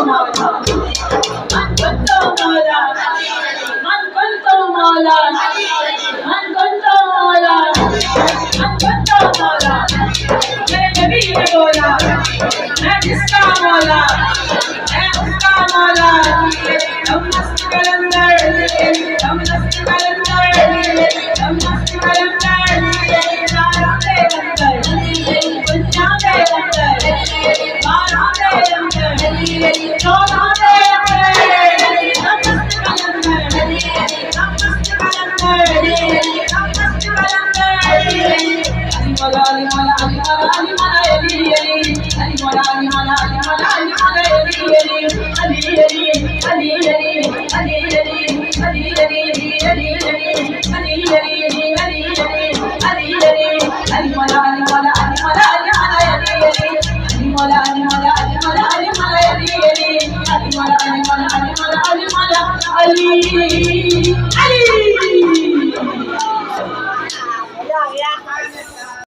Mala, Man Kunto Mala, Man Kunto Mala, Man Kunto Mala, Man Kunto Mala, मैं नबी ने बोला, मैं जिसका मौला, मैं उसका मौला, हम मस्त कलंदर, हम मस्त कलंदर, हम मस्त कलंदर, नारा दे अंदर, कुंजा दे अंदर, मारा दे अंदर, चौधा दे अंदर, हम मस्त कलंदर, हम मस्त कलंदर, हम मस्त कलंदर, अली मौला अली मौला अली मौला अली मौला अली अली अली मौला अली मौला अली मौला अली मौला अली अली अली अली अली अली अली अली अली अली अली अली अली अली अली अली मौला अली मौला अली मौला अली मौला अली अली अली मौला अली मौला अली मौला अली मौला अली अली अली मौला अली मौला अली मौला अली मौला अली